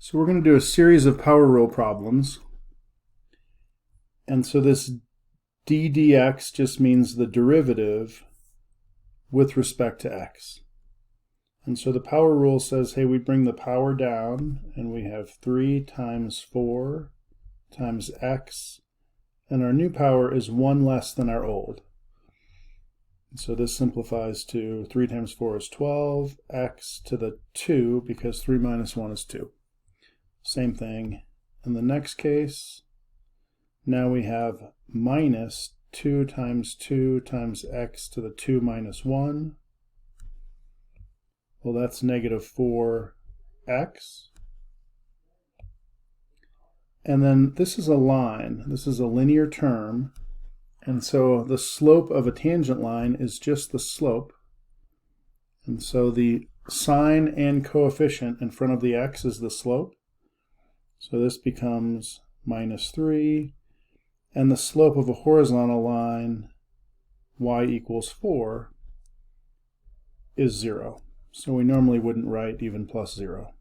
So we're going to do a series of power rule problems. And so this d dx just means the derivative with respect to x. And so the power rule says, hey, we bring the power down and we have 3 times 4 times x, and our new power is 1 less than our old. And so this simplifies to 3 times 4 is 12, x to the 2, because 3 minus 1 is 2. Same thing. In the next case, now we have minus 2 times x to the 2 minus 1. Well, that's negative 4x. And then this is a line. This is a linear term. And so the slope of a tangent line is just the slope. And so the sign and coefficient in front of the x is the slope. So this becomes minus 3. And the slope of a horizontal line, y equals 4, is 0. So we normally wouldn't write even plus 0.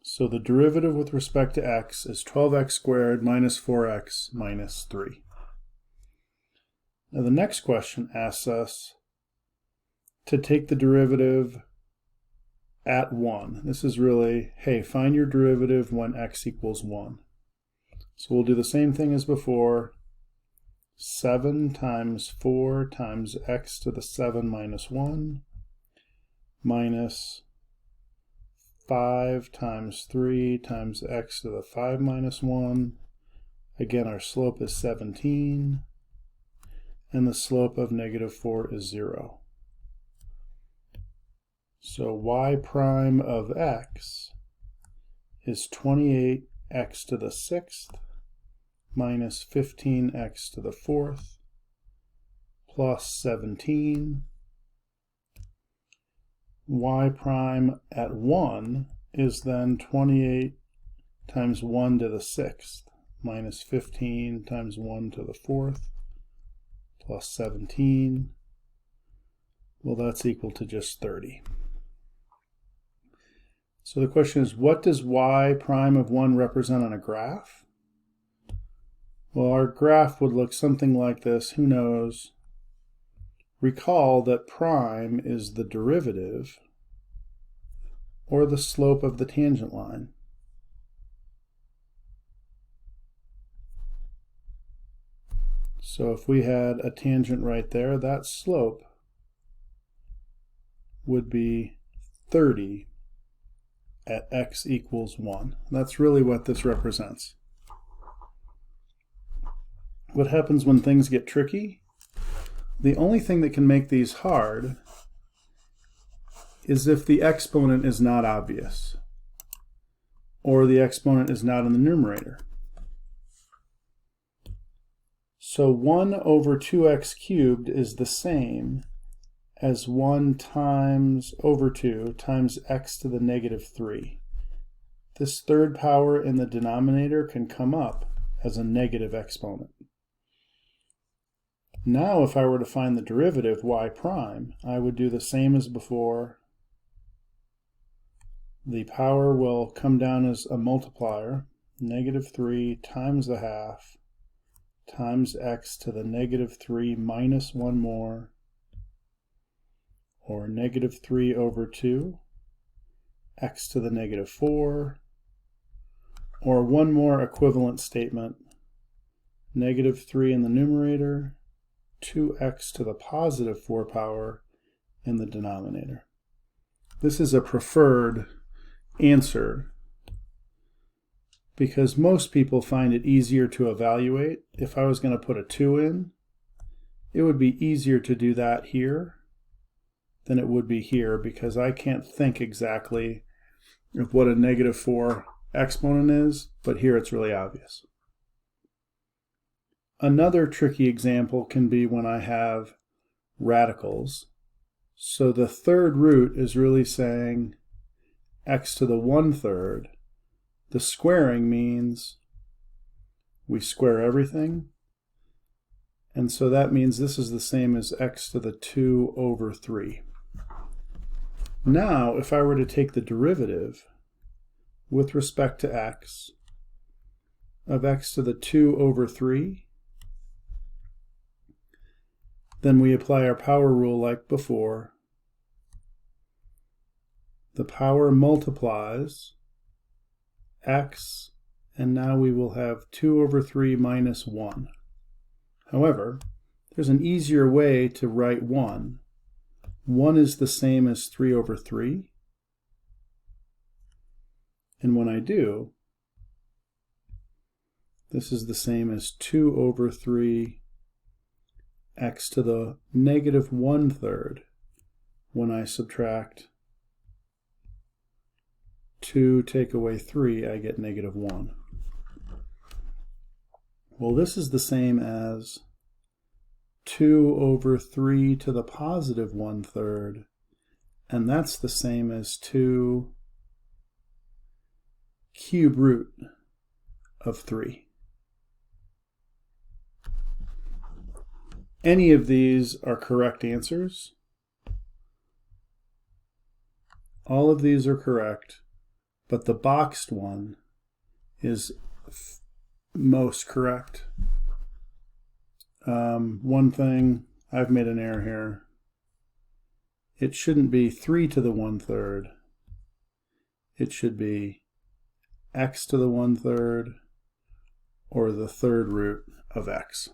So the derivative with respect to x is 12x squared minus 4x minus 3. Now the next question asks us to take the derivative at 1. This is really, hey, find your derivative when x equals 1. So we'll do the same thing as before. 7 times 4 times x to the 7 minus 1 minus 5 times 3 times x to the 5 minus 1. Again, our slope is 17, and the slope of negative 4 is 0. So y prime of x is 28x to the 6th minus 15x to the 4th plus 17. Y prime at 1 is then 28 times 1 to the 6th minus 15 times 1 to the 4th plus 17. Well, that's equal to just 30. So the question is, what does y prime of 1 represent on a graph? Well, our graph would look something like this. Who knows? Recall that prime is the derivative or the slope of the tangent line. So if we had a tangent right there, that slope would be 30 at x equals 1. That's really what this represents. What happens when things get tricky? The only thing that can make these hard is if the exponent is not obvious, or the exponent is not in the numerator. So 1 over 2x cubed is the same as 1 times over 2 times x to the negative 3. This third power in the denominator can come up as a negative exponent. Now if I were to find the derivative y prime, I would do the same as before. The power will come down as a multiplier, negative 3 times the half times x to the negative 3 minus 1 more, or negative 3 over 2, x to the negative 4, or one more equivalent statement, negative 3 in the numerator, 2x to the positive 4 power in the denominator. This is a preferred answer because most people find it easier to evaluate. If I was going to put a 2 in, it would be easier to do that here than it would be here because I can't think exactly of what a negative 4 exponent is, but here it's really obvious. Another tricky example can be when I have radicals. So the third root is really saying x to the 1/3. The squaring means we square everything. And so that means this is the same as x to the 2 over 3. Now, if I were to take the derivative with respect to x of x to the 2 over 3, then we apply our power rule like before. The power multiplies x, and now we will have 2 over 3 minus 1. However, there's an easier way to write 1. 1 is the same as 3 over 3. And when I do, this is the same as 2 over 3 x to the negative 1/3. When I subtract 2, take away 3, I get negative 1. Well, this is the same as 2 over 3 to the positive 1/3, and that's the same as 2 cube root of 3. Any of these are correct answers. All of these are correct, but the boxed one is most correct. One thing, I've made an error here. It shouldn't be 3 to the 1/3. It should be x to the 1/3 or the third root of x.